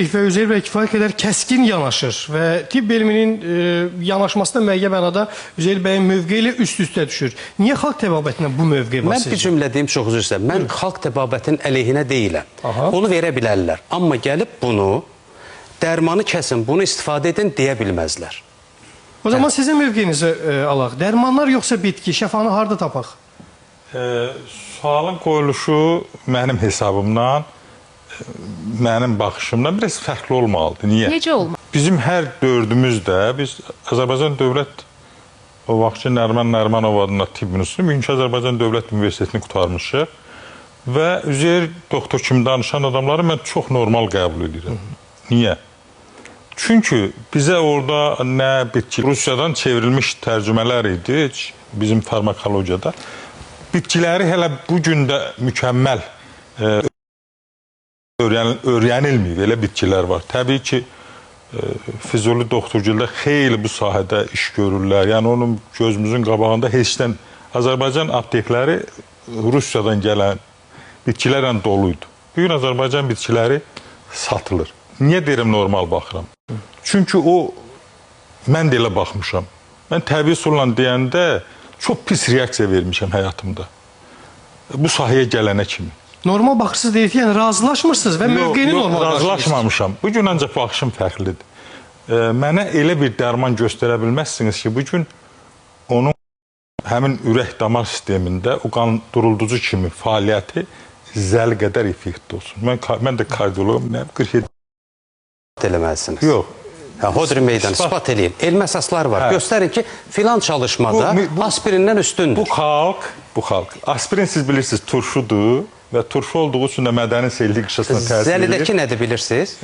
Və Üzeyir bəy kifayət qədər kəskin yanaşır və tibb elminin yanaşmasında müəyyən mənada Üzeyir bəyin mövqeyi ilə üst-üstə düşür. Niyə xalq təbabətindən bu mövqe var? Mən bir cümlə deyim, çox üzr istəyirəm. Mən xalq təbabətinin əleyhinə deyiləm. Onu verə bilərlər. Amma gəlib bunu, dərmanı kəsin, bunu istifadə edin deyə bilməzlər. O zaman sizin mövqeyinizi alaq. Dərmanlar yoxsa bitki, şəfanı harada tapaq? Sualın qoyuluşu mənim hesabımdan, mənim baxışımdan biraz fərqli olmalıdır. Niyə? Necə olmalı? Bizim hər dördümüzdə, biz Azərbaycan Dövlət, o vaxtki Nəriman Nərimanov adına tibb institutu, bugünkü Azərbaycan Dövlət Universitetini qutarmışıq və Üzeyir doktor kimi danışan adamları mən çox normal qəbul edirəm. Niyə? Çünki bizə orada nə bitki, Rusiyadan çevrilmiş tərcümələr idi, bizim farmakologiyada. Bitkiləri hələ bu gün də mükəmməl öyrənilməyib, elə bitkilər var. Təbii ki, Füzuli doktorgildə xeyli bu sahədə iş görürlər. Yəni, onun gözümüzün qabağında heçdən Azərbaycan aptekləri Rusiyadan gələn bitkilərlə doluydu. Bugün Azərbaycan bitkiləri satılır. Niyə deyirəm normal baxıram? Çünki o, mən də elə baxmışam. Mən təbii sulla deyəndə çox pis reaksiya vermişəm həyatımda. Bu sahəyə gələnə kimi. Normal baxırsınız deyir ki, yəni razılaşmırsınız və mövqeyini normal qarşılayırsınız. Razılaşmamışam. Bugün ancaq baxışım fərqlidir. Mənə elə bir dərman göstərə bilməzsiniz ki, bugün onun həmin ürək-damar sistemində o qan durulducu kimi fəaliyyəti zəl qədər effektli olsun. Mən də kardioloqum, 47 eləməlisiniz. Yox. Hodri meydanı, ispat eləyin. Elmi əsaslar var. Göstərin ki, filan çalışmada aspirindən üstündür. Bu xalq. Aspirin siz bilirsiniz turşudur və turşu olduğu üçün də mədəni sellik qışasına təsir edir. Zəlidəki nədir bilirsiniz?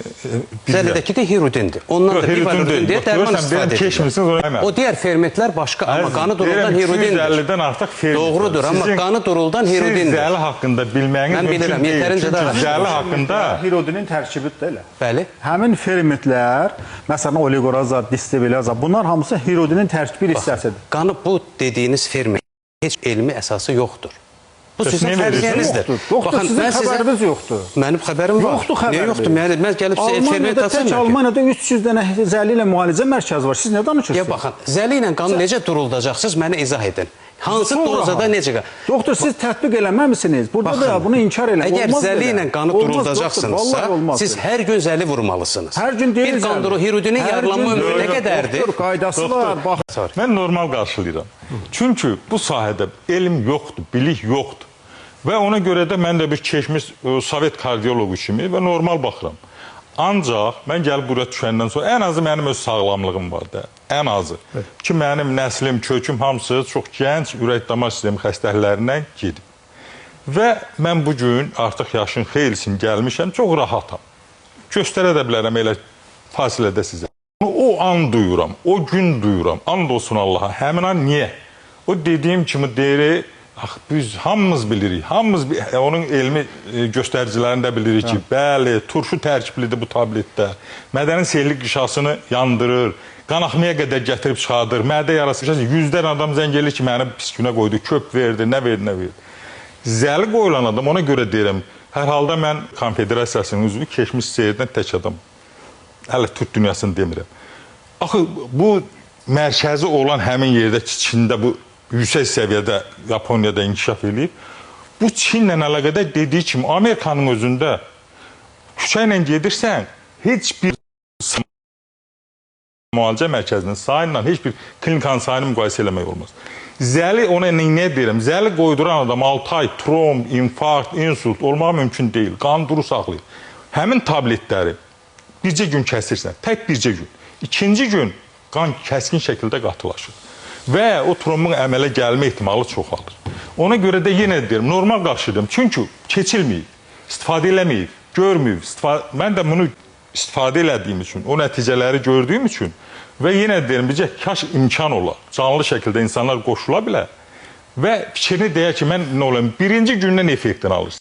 Zəlidəki də hirudindir. Ondan da bivalidin deyə dərman istifadə edir. O digər fermentlər başqa, amma qanı duruldan hirudindir. 250-dən artıq ferment. Doğrudur, amma qanı duruldan hirudindir. Siz zəli haqqında bilməyiniz mümkün deyil. Çünki zəli haqqında... Hirudinin tərkibidir də elə. Bəli. Həmin fermentlər, məsələn, oligoraza, distibilaza, bunlar hamısı hirudinin tərkibi hissəsidir. Qanı bu dediyiniz ferment heç elmi əsası yoxdur. Bu sizin fərqinizdir. Yoxdur, sizin xəbəriniz yoxdur. Mənim xəbərim var. Yoxdur xəbəri. Niyə yoxdur? Mən gəlib fermentasiya Almaniyada, tək Almaniyada 300 dənə zəli ilə müalicə mərkəzi var. Siz nə danışırsınız? Ya baxın, zəli ilə qanı necə duruldacaqsınız, mənə izah edin. Hansı dozada necə? Doktor, siz tətbiq eləməmisiniz. Burada da bunu inkar eləmək olmaz. Əgər zəli ilə qanı duruldacaqsınızsa, siz hər gün zəli vurmalısınız. Hər gün deyil zəli. Bir qanduru hirudinin yarılanma ömrü nə qədərdir? Doktor, qaydası var. Mən normal qarşılayıram. Çünki bu sahədə elm yoxdur, bilik yoxdur. Və ona görə də mən də bir keçmiş Sovet kardiologu kimi və normal baxıram. Ancaq mən gəlib buraya düşəndən sonra ən azı mənim öz sağlamlığım var da. Ən azı. Ki mənim nəslim, köküm hamısı çox gənc ürək-damar sistemi xəstəliklərindən gedib. Və mən bugün artıq yaşın xeylisini gəlmişəm, çox rahatam. Göstərə də bilərəm elə fasilədə sizə. O an duyuram, o gün duyuram. And olsun Allaha. Həmin an niyə? O dediyim kimi deyir, biz hamımız bilirik, onun elmi göstəricilərini də bilirik ki, bəli, turşu tərkiblidir bu tabletdə. Mədəni sellik qışasını yandırır, qan axmaya qədər gətirib çıxardır, mədə yarası, 100-dən adam zəng edir ki, məni pis günə qoydu, köp verdi, nə verdi. Zəli qoyulan adam, ona görə deyirəm, hər halda mən konfederasiyasının üzvü keçmiş seyirdən tək adam. Hələ Türk dünyasını demirəm. Axı, bu mərkəzi olan həmin yerdə ki, Çində bu yüksək səviyyədə Yaponiyada inkişaf edib. Bu Çinlə əlaqədar dediyi kimi Amerikanın özündə küçə ilə gedirsən, heç bir müalicə mərkəzinin sayınla, heç bir klinikanın sayını müqayisə eləmək olmaz. Zəli, ona nə deyirəm, zəli qoyduran adam 6 ay tromb, infarkt, insult olmağı mümkün deyil. Qan duru saxlayır. Həmin tabletləri bircə gün kəsirsən, tək bircə gün. İkinci gün qan kəskin şəkildə qatılaşır. Və o trombun əmələ gəlmə ehtimalı çoxalır. Ona görə də yenə deyirəm, normal qarşılayıram. Çünki keçilməyib, istifadə eləməyib, görməyib. Mən də bunu istifadə elədiyim üçün, o nəticələri gördüyüm üçün və yenə deyirəm, bizə kaş imkan olar, canlı şəkildə insanlar qoşula bilər və fikrini deyək ki, mən nə olayım, birinci gündən effektini alırsın.